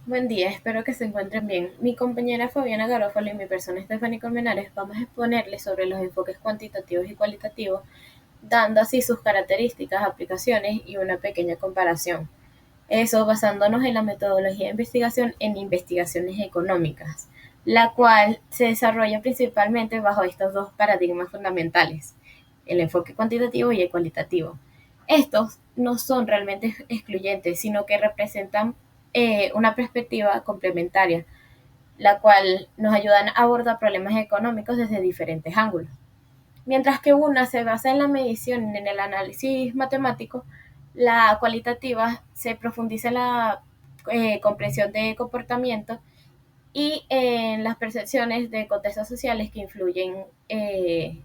Buen día, espero que se encuentren bien. Mi compañera Fabiana Garófalo y mi persona Stephanie Colmenares vamos a exponerles sobre los enfoques cuantitativos y cualitativos, dando así sus características, aplicaciones y una pequeña comparación. Eso basándonos en la metodología de investigación en investigaciones económicas, la cual se desarrolla principalmente bajo estos dos paradigmas fundamentales, el enfoque cuantitativo y el cualitativo. Estos no son realmente excluyentes, sino que representan una perspectiva complementaria, la cual nos ayuda a abordar problemas económicos desde diferentes ángulos. Mientras que una se basa en la medición y en el análisis matemático, la cualitativa se profundiza en la comprensión de comportamiento y en las percepciones de contextos sociales que influyen en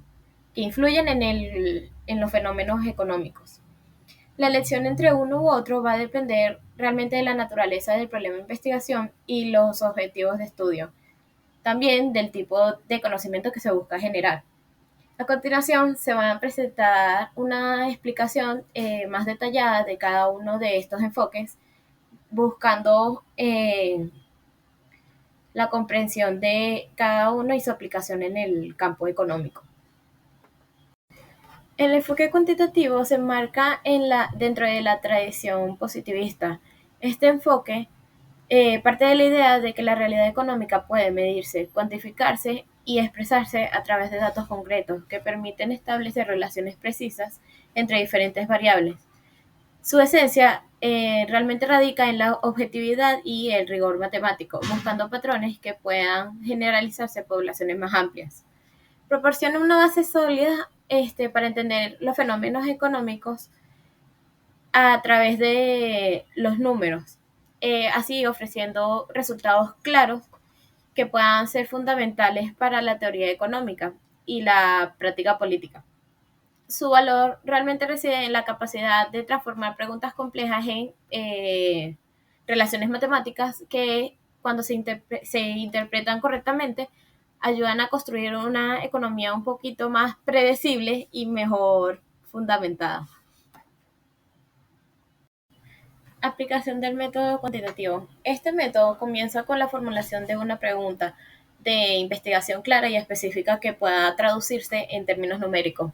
los fenómenos económicos. La elección entre uno u otro va a depender realmente de la naturaleza del problema de investigación y los objetivos de estudio, también del tipo de conocimiento que se busca generar. A continuación se va a presentar una explicación más detallada de cada uno de estos enfoques, buscando la comprensión de cada uno y su aplicación en el campo económico. El enfoque cuantitativo se enmarca dentro de la tradición positivista. Este enfoque parte de la idea de que la realidad económica puede medirse, cuantificarse y expresarse a través de datos concretos que permiten establecer relaciones precisas entre diferentes variables. Su esencia realmente radica en la objetividad y el rigor matemático, buscando patrones que puedan generalizarse a poblaciones más amplias. Proporciona una base sólida para entender los fenómenos económicos a través de los números, así ofreciendo resultados claros que puedan ser fundamentales para la teoría económica y la práctica política. Su valor realmente reside en la capacidad de transformar preguntas complejas en relaciones matemáticas que cuando se interpretan correctamente ayudan a construir una economía un poquito más predecible y mejor fundamentada. Aplicación del método cuantitativo. Este método comienza con la formulación de una pregunta de investigación clara y específica que pueda traducirse en términos numéricos.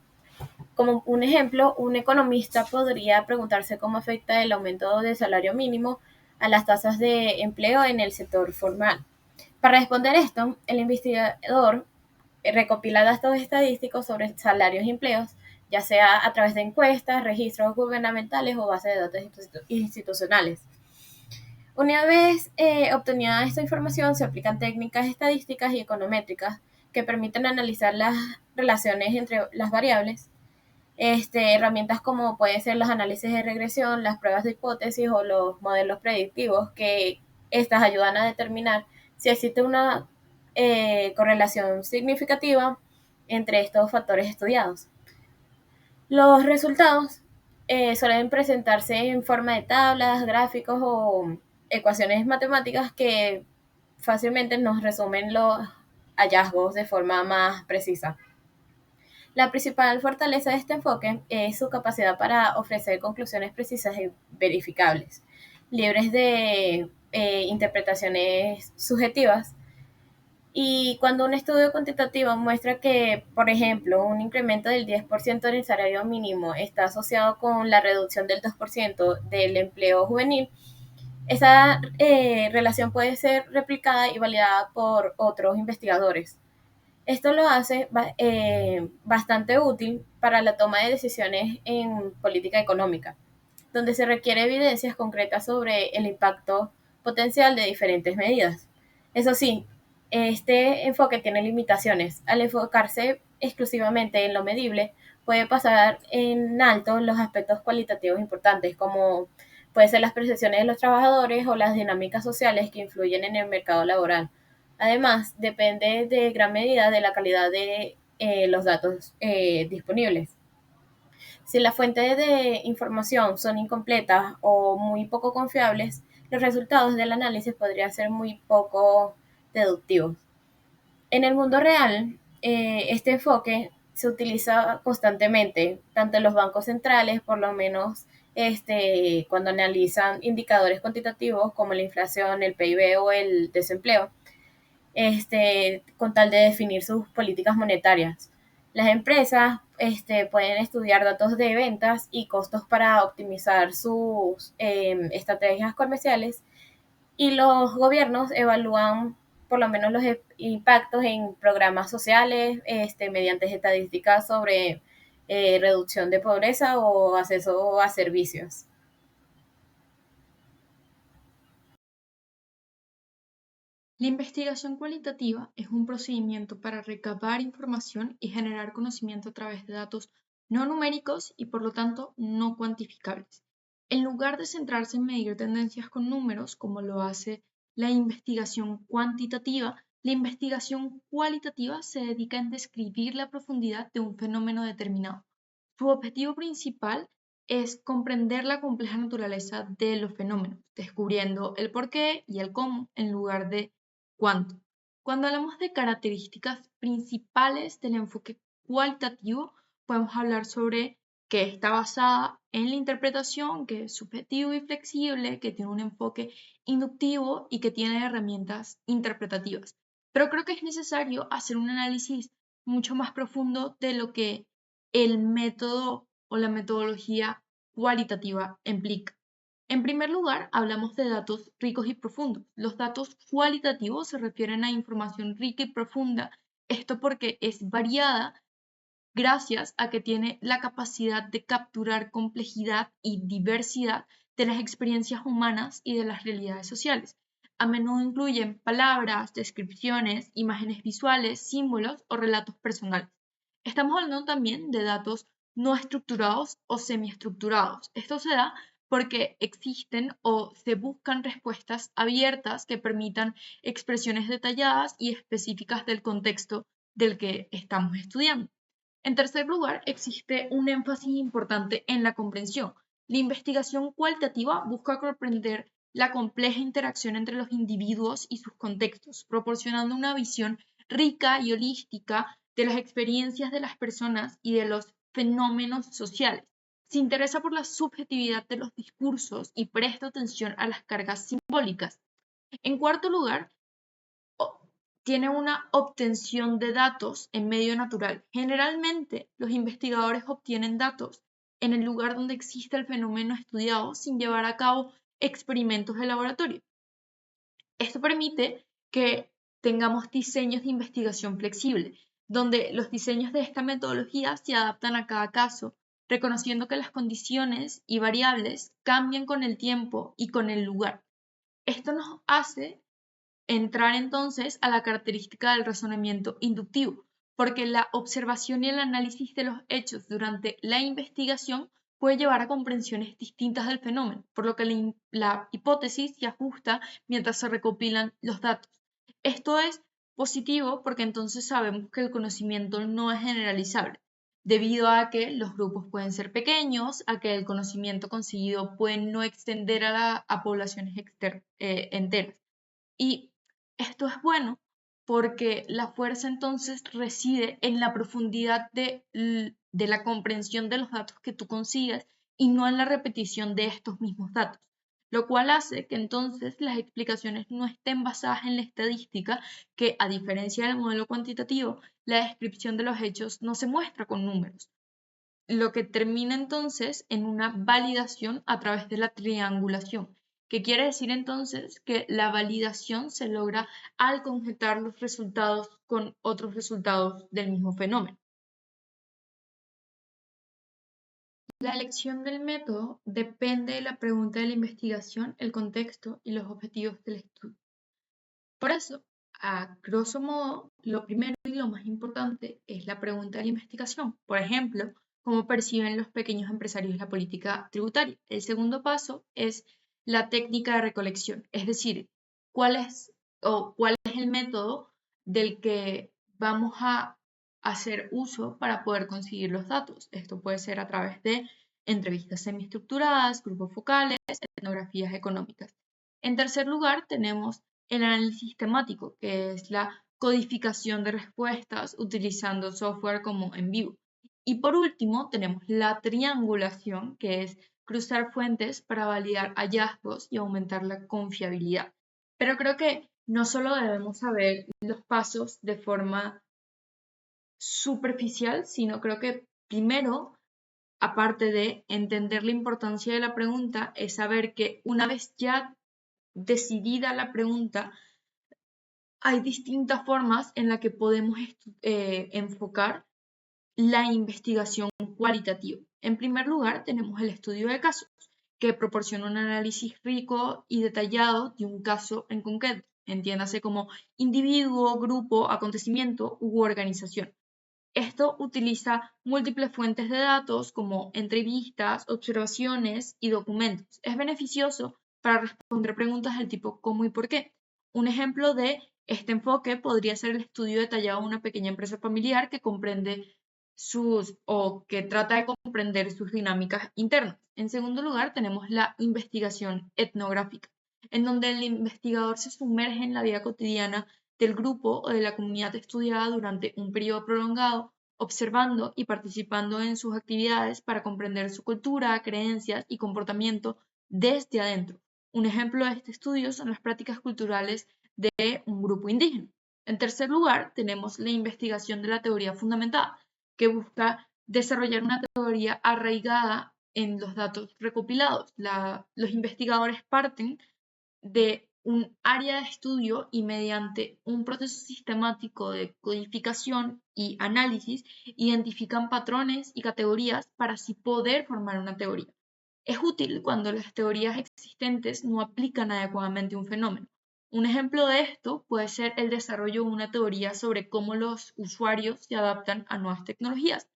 Como un ejemplo, un economista podría preguntarse cómo afecta el aumento del salario mínimo a las tasas de empleo en el sector formal. Para responder esto, el investigador recopila datos estadísticos sobre salarios y empleos, ya sea a través de encuestas, registros gubernamentales o bases de datos institucionales. Una vez obtenida esta información, se aplican técnicas estadísticas y econométricas que permiten analizar las relaciones entre las variables. Herramientas como pueden ser los análisis de regresión, las pruebas de hipótesis o los modelos predictivos, que estas ayudan a determinar si existe una correlación significativa entre estos factores estudiados. Los resultados suelen presentarse en forma de tablas, gráficos o ecuaciones matemáticas que fácilmente nos resumen los hallazgos de forma más precisa. La principal fortaleza de este enfoque es su capacidad para ofrecer conclusiones precisas y verificables, libres de interpretaciones subjetivas. Y cuando un estudio cuantitativo muestra que, por ejemplo, un incremento del 10% en el salario mínimo está asociado con la reducción del 2% del empleo juvenil, esa relación puede ser replicada y validada por otros investigadores. Esto lo hace bastante útil para la toma de decisiones en política económica, donde se requiere evidencias concretas sobre el impacto potencial de diferentes medidas. Eso sí, este enfoque tiene limitaciones. Al enfocarse exclusivamente en lo medible, puede pasar en alto los aspectos cualitativos importantes, como pueden ser las percepciones de los trabajadores o las dinámicas sociales que influyen en el mercado laboral. Además, depende de gran medida de la calidad de los datos disponibles. Si las fuentes de información son incompletas o muy poco confiables, los resultados del análisis podrían ser muy poco deductivos. En el mundo real, este enfoque se utiliza constantemente, tanto en los bancos centrales, por lo menos cuando analizan indicadores cuantitativos como la inflación, el PIB o el desempleo, con tal de definir sus políticas monetarias. Las empresas pueden estudiar datos de ventas y costos para optimizar sus estrategias comerciales, y los gobiernos evalúan por lo menos los impactos en programas sociales mediante estadísticas sobre reducción de pobreza o acceso a servicios. La investigación cualitativa es un procedimiento para recabar información y generar conocimiento a través de datos no numéricos y por lo tanto no cuantificables. En lugar de centrarse en medir tendencias con números, como lo hace la investigación cuantitativa, la investigación cualitativa se dedica en describir la profundidad de un fenómeno determinado. Su objetivo principal es comprender la compleja naturaleza de los fenómenos, descubriendo el por qué y el cómo en lugar de cuánto. Cuando hablamos de características principales del enfoque cualitativo, podemos hablar sobre que está basada en la interpretación, que es subjetivo y flexible, que tiene un enfoque inductivo y que tiene herramientas interpretativas. Pero creo que es necesario hacer un análisis mucho más profundo de lo que el método o la metodología cualitativa implica. En primer lugar, hablamos de datos ricos y profundos. Los datos cualitativos se refieren a información rica y profunda, esto porque es variada gracias a que tiene la capacidad de capturar complejidad y diversidad de las experiencias humanas y de las realidades sociales. A menudo incluyen palabras, descripciones, imágenes visuales, símbolos o relatos personales. Estamos hablando también de datos no estructurados o semiestructurados. Esto se da porque existen o se buscan respuestas abiertas que permitan expresiones detalladas y específicas del contexto del que estamos estudiando. En tercer lugar, existe un énfasis importante en la comprensión. La investigación cualitativa busca comprender la compleja interacción entre los individuos y sus contextos, proporcionando una visión rica y holística de las experiencias de las personas y de los fenómenos sociales. Se interesa por la subjetividad de los discursos y presta atención a las cargas simbólicas. En cuarto lugar, tiene una obtención de datos en medio natural. Generalmente, los investigadores obtienen datos en el lugar donde existe el fenómeno estudiado sin llevar a cabo experimentos de laboratorio. Esto permite que tengamos diseños de investigación flexible, donde los diseños de esta metodología se adaptan a cada caso, reconociendo que las condiciones y variables cambian con el tiempo y con el lugar. Esto nos hace entrar entonces a la característica del razonamiento inductivo, porque la observación y el análisis de los hechos durante la investigación puede llevar a comprensiones distintas del fenómeno, por lo que la hipótesis se ajusta mientras se recopilan los datos. Esto es positivo porque entonces sabemos que el conocimiento no es generalizable, debido a que los grupos pueden ser pequeños, a que el conocimiento conseguido puede no extender a poblaciones enteras. Y esto es bueno porque la fuerza entonces reside en la profundidad de la comprensión de los datos que tú consigas y no en la repetición de estos mismos datos, lo cual hace que entonces las explicaciones no estén basadas en la estadística, que a diferencia del modelo cuantitativo, la descripción de los hechos no se muestra con números, lo que termina entonces en una validación a través de la triangulación, que quiere decir entonces que la validación se logra al conjetar los resultados con otros resultados del mismo fenómeno. La elección del método depende de la pregunta de la investigación, el contexto y los objetivos del estudio. Por eso, a grosso modo, lo primero y lo más importante es la pregunta de la investigación. Por ejemplo, cómo perciben los pequeños empresarios la política tributaria. El segundo paso es la técnica de recolección, es decir, cuál es el método del que vamos a hacer uso para poder conseguir los datos. Esto puede ser a través de entrevistas semiestructuradas, grupos focales, etnografías económicas. En tercer lugar, tenemos el análisis temático, que es la codificación de respuestas utilizando software como en vivo. Y por último, tenemos la triangulación, que es cruzar fuentes para validar hallazgos y aumentar la confiabilidad. Pero creo que no solo debemos saber los pasos de forma superficial, sino creo que primero, aparte de entender la importancia de la pregunta, es saber que una vez ya decidida la pregunta, hay distintas formas en las que podemos enfocar la investigación cualitativa. En primer lugar, tenemos el estudio de casos, que proporciona un análisis rico y detallado de un caso en concreto, entiéndase como individuo, grupo, acontecimiento u organización. Esto utiliza múltiples fuentes de datos como entrevistas, observaciones y documentos. Es beneficioso para responder preguntas del tipo ¿cómo y por qué? Un ejemplo de este enfoque podría ser el estudio detallado de una pequeña empresa familiar que comprende o que trata de comprender sus dinámicas internas. En segundo lugar, tenemos la investigación etnográfica, en donde el investigador se sumerge en la vida cotidiana del grupo o de la comunidad estudiada durante un periodo prolongado, observando y participando en sus actividades para comprender su cultura, creencias y comportamiento desde adentro. Un ejemplo de este estudio son las prácticas culturales de un grupo indígena. En tercer lugar, tenemos la investigación de la teoría fundamentada, que busca desarrollar una teoría arraigada en los datos recopilados. Los investigadores parten de un área de estudio y mediante un proceso sistemático de codificación y análisis identifican patrones y categorías para así poder formar una teoría. Es útil cuando las teorías existentes no aplican adecuadamente un fenómeno. Un ejemplo de esto puede ser el desarrollo de una teoría sobre cómo los usuarios se adaptan a nuevas tecnologías.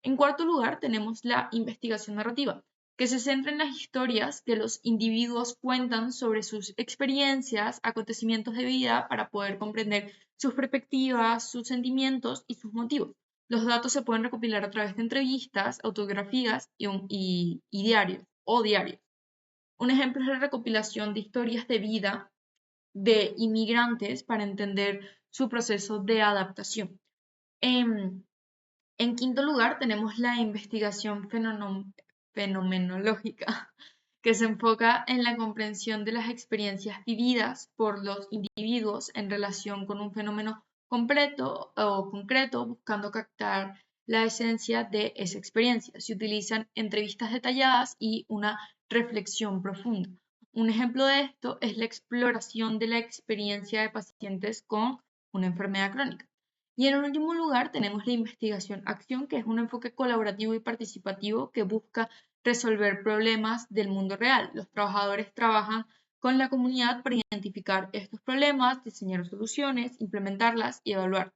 En cuarto lugar, tenemos la investigación narrativa, que se centra en las historias que los individuos cuentan sobre sus experiencias, acontecimientos de vida para poder comprender sus perspectivas, sus sentimientos y sus motivos. Los datos se pueden recopilar a través de entrevistas, autografías y diarios. Un ejemplo es la recopilación de historias de vida de inmigrantes para entender su proceso de adaptación. En, en quinto lugar, tenemos la investigación fenomenológica, que se enfoca en la comprensión de las experiencias vividas por los individuos en relación con un fenómeno completo o concreto, buscando captar la esencia de esa experiencia. Se utilizan entrevistas detalladas y una reflexión profunda. Un ejemplo de esto es la exploración de la experiencia de pacientes con una enfermedad crónica. Y en último lugar tenemos la investigación-acción, que es un enfoque colaborativo y participativo que busca resolver problemas del mundo real. Los trabajadores trabajan con la comunidad para identificar estos problemas, diseñar soluciones, implementarlas y evaluar.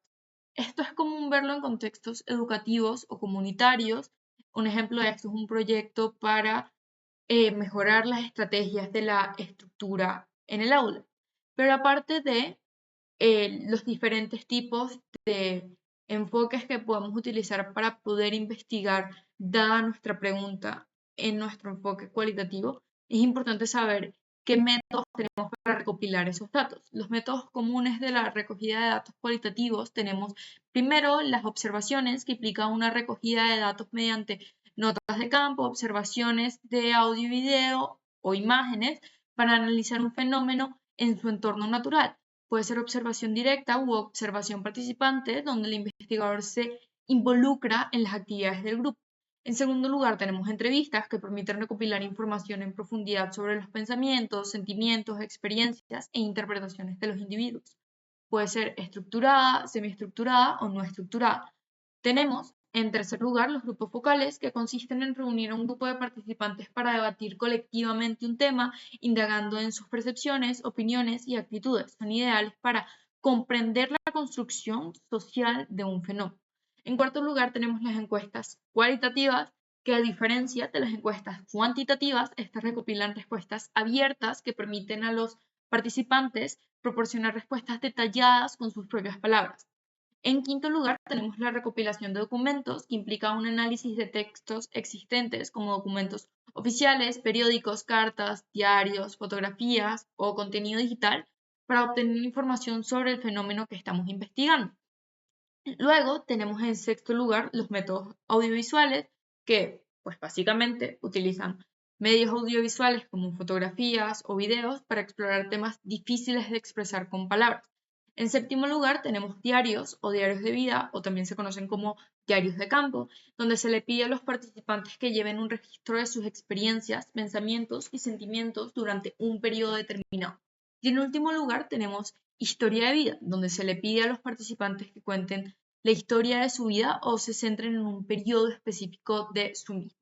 Esto es común verlo en contextos educativos o comunitarios. Un ejemplo de esto es un proyecto para mejorar las estrategias de la estructura en el aula. Pero aparte de los diferentes tipos de enfoques que podemos utilizar para poder investigar, dada nuestra pregunta en nuestro enfoque cualitativo, es importante saber qué métodos tenemos para recopilar esos datos. Los métodos comunes de la recogida de datos cualitativos tenemos primero las observaciones, que implican una recogida de datos mediante notas de campo, observaciones de audio y video o imágenes para analizar un fenómeno en su entorno natural. Puede ser observación directa u observación participante, donde el investigador se involucra en las actividades del grupo. En segundo lugar, tenemos entrevistas que permiten recopilar información en profundidad sobre los pensamientos, sentimientos, experiencias e interpretaciones de los individuos. Puede ser estructurada, semiestructurada o no estructurada. Tenemos, en tercer lugar, los grupos focales, que consisten en reunir a un grupo de participantes para debatir colectivamente un tema, indagando en sus percepciones, opiniones y actitudes. Son ideales para comprender la construcción social de un fenómeno. En cuarto lugar, tenemos las encuestas cualitativas, que a diferencia de las encuestas cuantitativas, estas recopilan respuestas abiertas que permiten a los participantes proporcionar respuestas detalladas con sus propias palabras. En quinto lugar, tenemos la recopilación de documentos, que implica un análisis de textos existentes como documentos oficiales, periódicos, cartas, diarios, fotografías o contenido digital para obtener información sobre el fenómeno que estamos investigando. Luego tenemos en sexto lugar los métodos audiovisuales, que pues básicamente utilizan medios audiovisuales como fotografías o videos para explorar temas difíciles de expresar con palabras. En séptimo lugar, tenemos diarios o diarios de vida, o también se conocen como diarios de campo, donde se le pide a los participantes que lleven un registro de sus experiencias, pensamientos y sentimientos durante un periodo determinado. Y en último lugar, tenemos historia de vida, donde se le pide a los participantes que cuenten la historia de su vida o se centren en un periodo específico de su vida.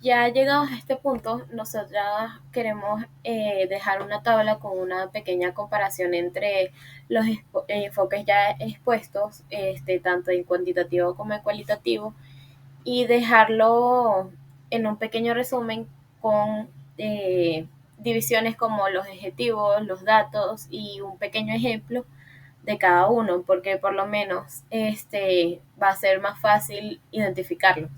Ya llegados a este punto, nosotras queremos dejar una tabla con una pequeña comparación entre los enfoques ya expuestos, tanto en cuantitativo como en cualitativo, y dejarlo en un pequeño resumen con divisiones como los adjetivos, los datos y un pequeño ejemplo de cada uno, porque por lo menos va a ser más fácil identificarlos.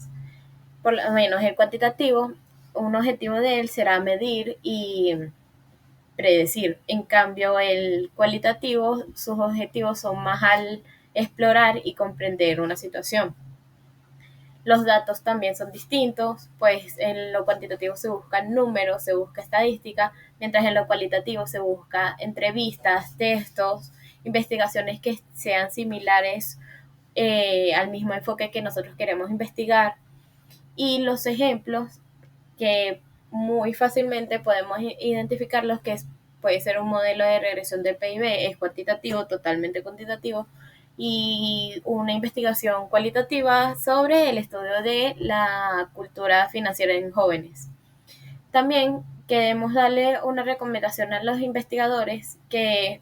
Por lo menos el cuantitativo, un objetivo de él será medir y predecir. En cambio, el cualitativo, sus objetivos son más al explorar y comprender una situación. Los datos también son distintos, pues en lo cuantitativo se buscan números, se busca estadística, mientras en lo cualitativo se busca entrevistas, textos, investigaciones que sean similares al mismo enfoque que nosotros queremos investigar. Y los ejemplos que muy fácilmente podemos identificar los que puede ser un modelo de regresión del PIB, es cuantitativo, totalmente cuantitativo, y una investigación cualitativa sobre el estudio de la cultura financiera en jóvenes. También queremos darle una recomendación a los investigadores que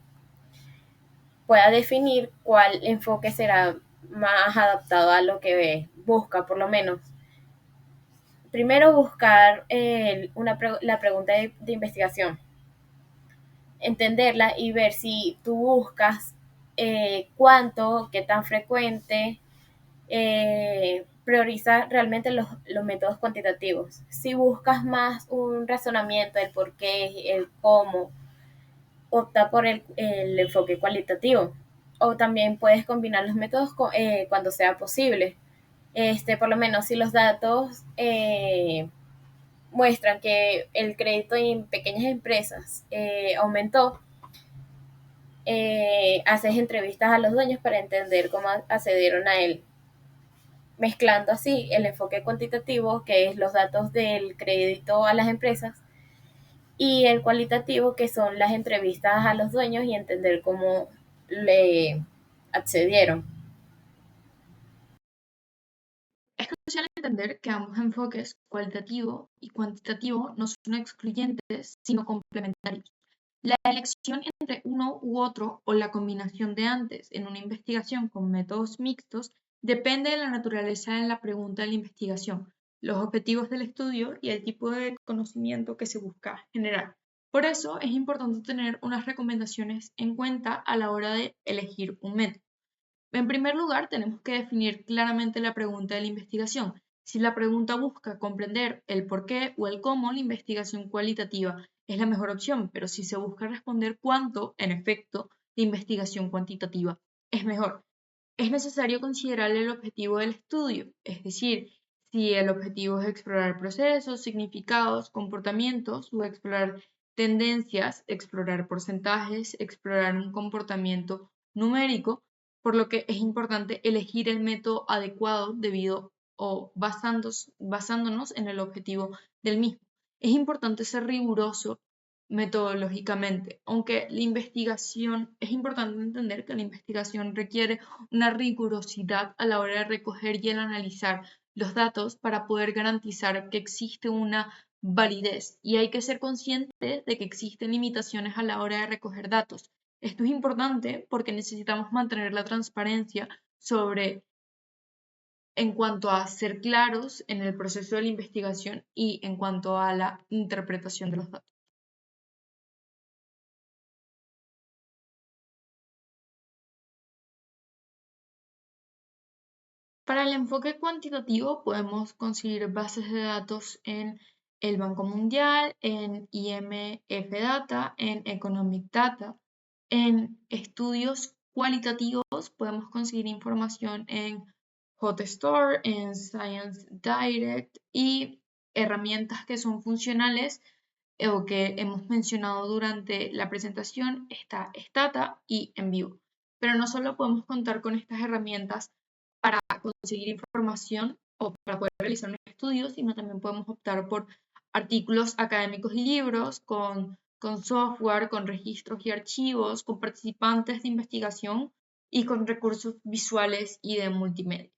pueda definir cuál enfoque será más adaptado a lo que busca, por lo menos. Primero, buscar la pregunta de investigación, entenderla y ver si tú buscas cuánto, qué tan frecuente, prioriza realmente los métodos cuantitativos. Si buscas más un razonamiento, el por qué, el cómo, opta por el enfoque cualitativo. O también puedes combinar los métodos cuando sea posible. Por lo menos si los datos muestran que el crédito en pequeñas empresas aumentó, haces entrevistas a los dueños para entender cómo accedieron a él, mezclando así el enfoque cuantitativo, que es los datos del crédito a las empresas, y el cualitativo, que son las entrevistas a los dueños y entender cómo le accedieron. Es crucial entender que ambos enfoques, cualitativo y cuantitativo, no son excluyentes, sino complementarios. La elección entre uno u otro o la combinación de antes en una investigación con métodos mixtos depende de la naturaleza de la pregunta de la investigación, los objetivos del estudio y el tipo de conocimiento que se busca generar. Por eso es importante tener unas recomendaciones en cuenta a la hora de elegir un método. En primer lugar, tenemos que definir claramente la pregunta de la investigación. Si la pregunta busca comprender el por qué o el cómo, la investigación cualitativa es la mejor opción, pero si se busca responder cuánto, en efecto, la investigación cuantitativa es mejor. Es necesario considerar el objetivo del estudio, es decir, si el objetivo es explorar procesos, significados, comportamientos o explorar tendencias, explorar porcentajes, explorar un comportamiento numérico, por lo que es importante elegir el método adecuado debido o basándonos en el objetivo del mismo. Es importante ser riguroso metodológicamente, aunque la investigación, es importante entender que la investigación requiere una rigurosidad a la hora de recoger y el analizar los datos para poder garantizar que existe una validez y hay que ser consciente de que existen limitaciones a la hora de recoger datos. Esto es importante porque necesitamos mantener la transparencia sobre en cuanto a ser claros en el proceso de la investigación y en cuanto a la interpretación de los datos. Para el enfoque cuantitativo podemos conseguir bases de datos en el Banco Mundial, en IMF Data, en Economic Data. En estudios cualitativos podemos conseguir información en JSTOR, en Science Direct y herramientas que son funcionales o que hemos mencionado durante la presentación está Stata y Envivo. Pero no solo podemos contar con estas herramientas para conseguir información o para poder realizar un estudio, sino también podemos optar por artículos académicos y libros con software, con registros y archivos, con participantes de investigación y con recursos visuales y de multimedia.